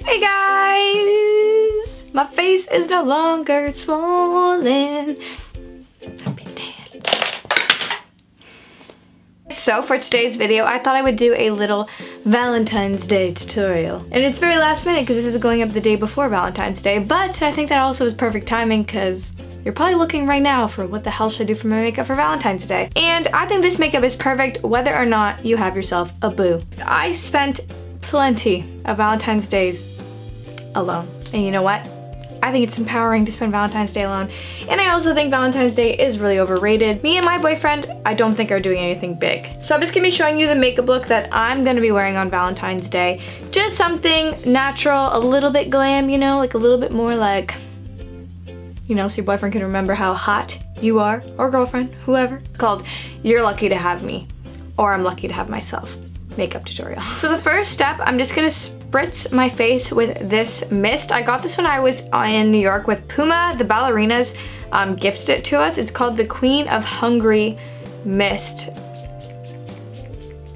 Hey guys! My face is no longer swollen. Happy dance. So for today's video, I thought I would do a little Valentine's Day tutorial. And it's very last minute because this is going up the day before Valentine's Day, but I think that also is perfect timing because you're probably looking right now for what the hell should I do for my makeup for Valentine's Day. And I think this makeup is perfect whether or not you have yourself a boo. I spent plenty of Valentine's Days alone. And you know what? I think it's empowering to spend Valentine's Day alone. And I also think Valentine's Day is really overrated. Me and my boyfriend, I don't think are doing anything big. So I'm just gonna be showing you the makeup look that I'm gonna be wearing on Valentine's Day. Just something natural, a little bit glam, you know, like a little bit more like, you know, so your boyfriend can remember how hot you are, or girlfriend, whoever. It's called You're Lucky to Have Me, or I'm Lucky to Have Myself makeup tutorial. So the first step, I'm just gonna spritz my face with this mist. I got this when I was in New York with Puma. The ballerinas gifted it to us. It's called the Queen of Hungary mist.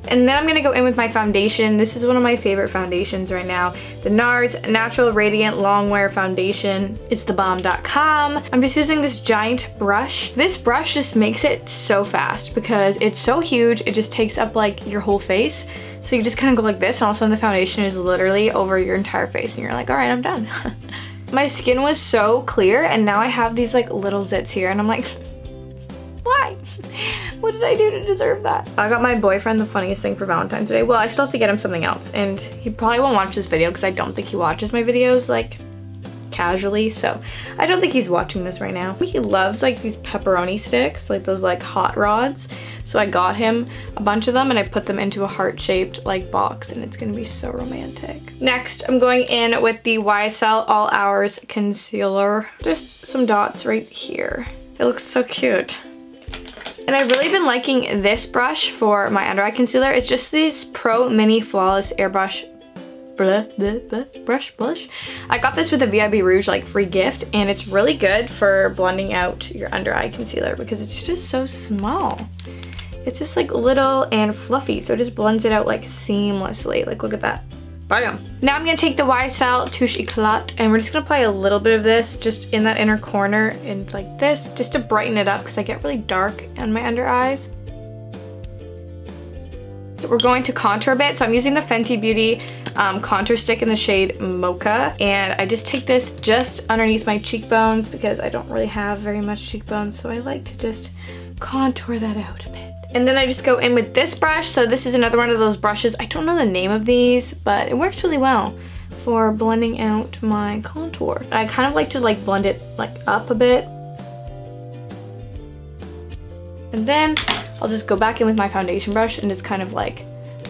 And then I'm gonna go in with my foundation. This is one of my favorite foundations right now. The NARS Natural Radiant Longwear Foundation. It's thebomb.com. I'm just using this giant brush. This brush just makes it so fast because it's so huge. It just takes up like your whole face. So you just kind of go like this and all of a sudden the foundation is literally over your entire face and you're like, all right, I'm done. My skin was so clear and now I have these like little zits here and I'm like, why? What did I do to deserve that? I got my boyfriend the funniest thing for Valentine's Day. Well, I still have to get him something else and he probably won't watch this video because I don't think he watches my videos like casually, so I don't think he's watching this right now. He loves like these pepperoni sticks, like those like hot rods. So I got him a bunch of them and I put them into a heart-shaped like box and it's gonna be so romantic. Next, I'm going in with the YSL All Hours Concealer. Just some dots right here. It looks so cute. And I've really been liking this brush for my under eye concealer. It's just this Pro Mini Flawless Airbrush blush. I got this with a VIB Rouge like free gift and it's really good for blending out your under eye concealer because it's just so small. It's just like little and fluffy, so it just blends it out like seamlessly. Like look at that. Bam. Now I'm gonna take the YSL Touche Eclat and we're just gonna apply a little bit of this just in that inner corner and like this just to brighten it up because I get really dark on my under eyes. We're going to contour a bit, so I'm using the Fenty Beauty contour stick in the shade Mocha, and I just take this just underneath my cheekbones because I don't really have very much cheekbones, so I like to just contour that out a bit. And then I just go in with this brush. So this is another one of those brushes. I don't know the name of these, but it works really well for blending out my contour. I kind of like to like blend it like up a bit. And then I'll just go back in with my foundation brush and just kind of like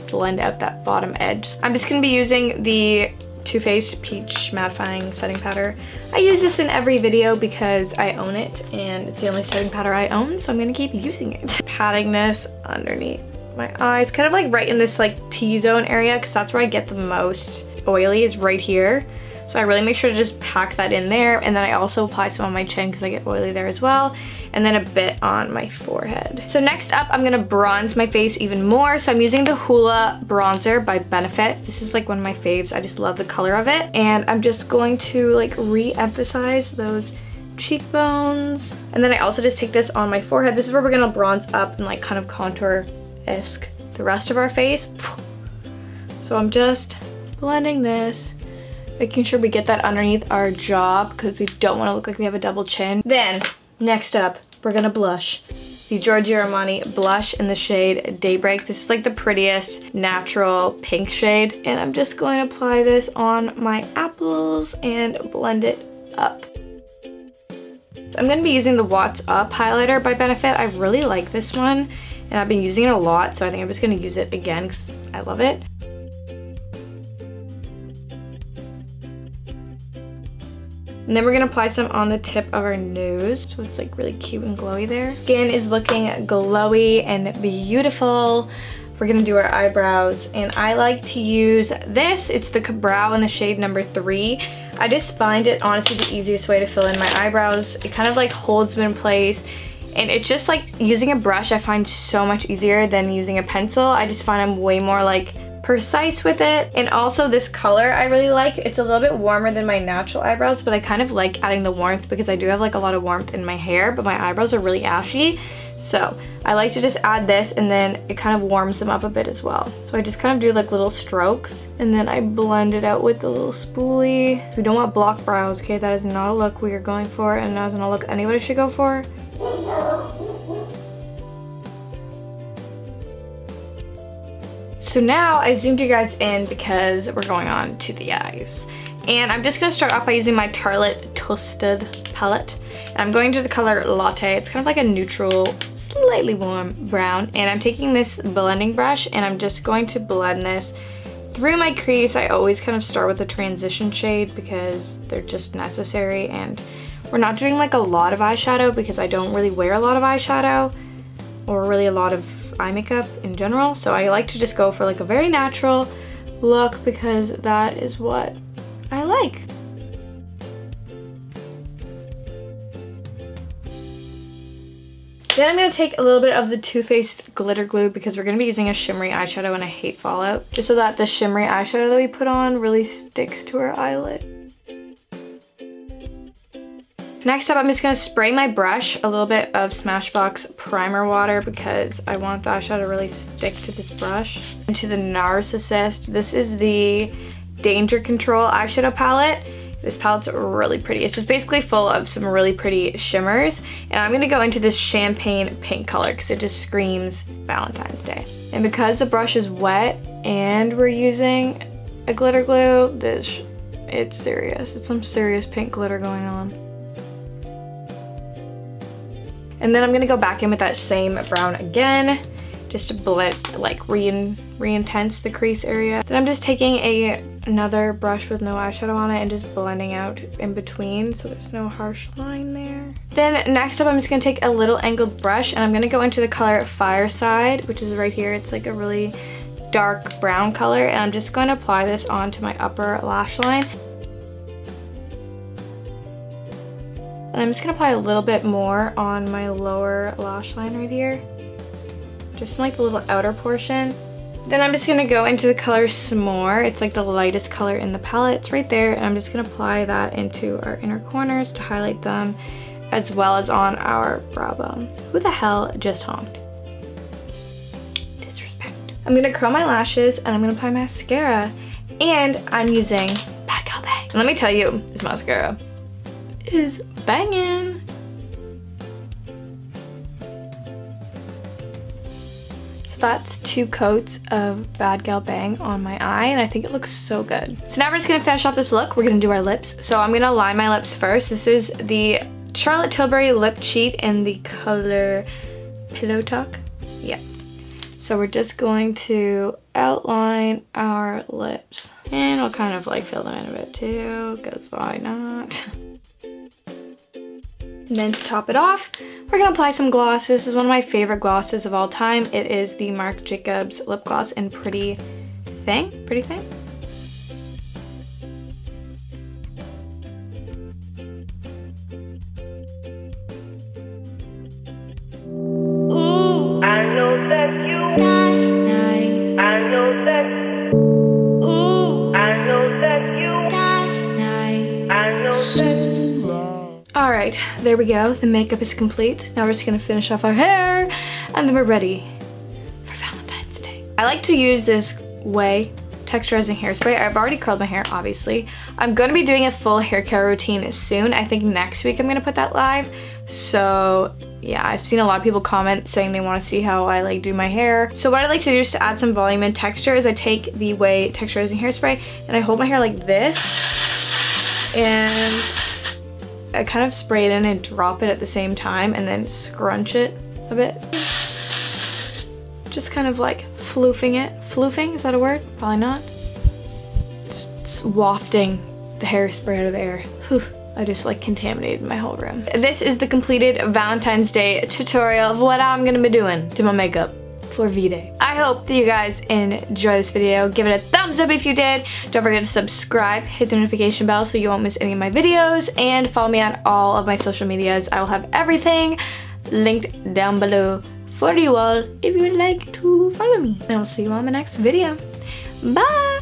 blend out that bottom edge. I'm just gonna be using the Too Faced Peach Mattifying Setting Powder. I use this in every video because I own it and it's the only setting powder I own, so I'm gonna keep using it. Patting this underneath my eyes, kind of like right in this like T-zone area because that's where I get the most oily is right here. So I really make sure to just pack that in there, and then I also apply some on my chin because I get oily there as well, and then a bit on my forehead. So next up, I'm gonna bronze my face even more. So I'm using the Hoola bronzer by Benefit. This is like one of my faves. I just love the color of it, and I'm just going to like re-emphasize those cheekbones. And then I also just take this on my forehead. This is where we're gonna bronze up and like kind of contour-esque the rest of our face. So I'm just blending this, making sure we get that underneath our jaw because we don't want to look like we have a double chin. Then, next up, we're gonna blush. The Giorgio Armani blush in the shade Daybreak. This is like the prettiest natural pink shade. And I'm just going to apply this on my apples and blend it up. I'm gonna be using the What's Up highlighter by Benefit. I really like this one and I've been using it a lot, so I think I'm just gonna use it again because I love it. And then we're gonna apply some on the tip of our nose, so it's like really cute and glowy there. Skin is looking glowy and beautiful. We're gonna do our eyebrows, and I like to use this. It's the Brow in the shade number 3. I just find it honestly the easiest way to fill in my eyebrows. It kind of like holds them in place, and it's just like using a brush I find so much easier than using a pencil. I just find I'm way more like precise with it. And also this color I really like. It's a little bit warmer than my natural eyebrows, but I kind of like adding the warmth because I do have like a lot of warmth in my hair, but my eyebrows are really ashy. So I like to just add this, and then it kind of warms them up a bit as well. So I just kind of do like little strokes, and then I blend it out with the little spoolie. So we don't want block brows, okay? That is not a look we are going for, and that is not a look anybody should go for. So now I zoomed you guys in because we're going on to the eyes. And I'm just gonna start off by using my Tartlette Toasted palette. And I'm going to the color Latte. It's kind of like a neutral, slightly warm brown. And I'm taking this blending brush and I'm just going to blend this through my crease. I always kind of start with a transition shade because they're just necessary. And we're not doing like a lot of eyeshadow because I don't really wear a lot of eyeshadow or really a lot of eye makeup in general. So I like to just go for like a very natural look because that is what I like. Then I'm going to take a little bit of the Too Faced glitter glue because we're going to be using a shimmery eyeshadow and I hate fallout. Just so that the shimmery eyeshadow that we put on really sticks to our eyelid. Next up, I'm just going to spray my brush a little bit of Smashbox primer water because I want the eyeshadow to really stick to this brush. Into the NARS Assist. This is the Danger Control eyeshadow palette. This palette's really pretty. It's just basically full of some really pretty shimmers. And I'm gonna go into this champagne pink color because it just screams Valentine's Day. And because the brush is wet and we're using a glitter glue, it's serious. It's some serious pink glitter going on. And then I'm gonna go back in with that same brown again, just to blend, like re-intense the crease area. Then I'm just taking another brush with no eyeshadow on it and just blending out in between so there's no harsh line there. Then next up, I'm just gonna take a little angled brush and I'm gonna go into the color Fireside, which is right here. It's like a really dark brown color, and I'm just going to apply this onto my upper lash line. And I'm just gonna apply a little bit more on my lower lash line right here. Just in like the little outer portion. Then I'm just gonna go into the color S'more. It's like the lightest color in the palette. It's right there, and I'm just gonna apply that into our inner corners to highlight them, as well as on our brow bone. Who the hell just honked? Disrespect. I'm gonna curl my lashes, and I'm gonna apply mascara, and I'm using Bad Gal Bang. And let me tell you, this mascara is banging. So that's 2 coats of Bad Gal Bang on my eye, and I think it looks so good. So now we're just gonna finish off this look. We're gonna do our lips. So I'm gonna line my lips first. This is the Charlotte Tilbury Lip Cheat in the color Pillow Talk. Yeah. So we're just going to outline our lips. And we'll kind of like fill them in a bit too, because why not? And then to top it off, we're gonna apply some gloss. This is one of my favorite glosses of all time. It is the Marc Jacobs lip gloss in Pretty Thing. Ooh, I know that you. I know that. Ooh, I know that you. I know that. All right, there we go. The makeup is complete. Now we're just gonna finish off our hair, and then we're ready for Valentine's Day. I like to use this Way texturizing hairspray. I've already curled my hair, obviously. I'm gonna be doing a full hair care routine soon. I think next week I'm gonna put that live. So yeah, I've seen a lot of people comment saying they wanna see how I like do my hair. So what I like to do is to add some volume and texture is I take the Way texturizing hairspray and I hold my hair like this, and I kind of spray it in and drop it at the same time and then scrunch it a bit. Just kind of like floofing it. Floofing, is that a word? Probably not. Just wafting the hairspray out of the air. Whew, I just like contaminated my whole room. This is the completed Valentine's Day tutorial of what I'm gonna be doing to my makeup for V-Day. I hope that you guys enjoy this video. Give it a thumbs up if you did. Don't forget to subscribe, hit the notification bell so you won't miss any of my videos, and follow me on all of my social medias. I will have everything linked down below for you all if you would like to follow me. And I'll see you on my next video. Bye!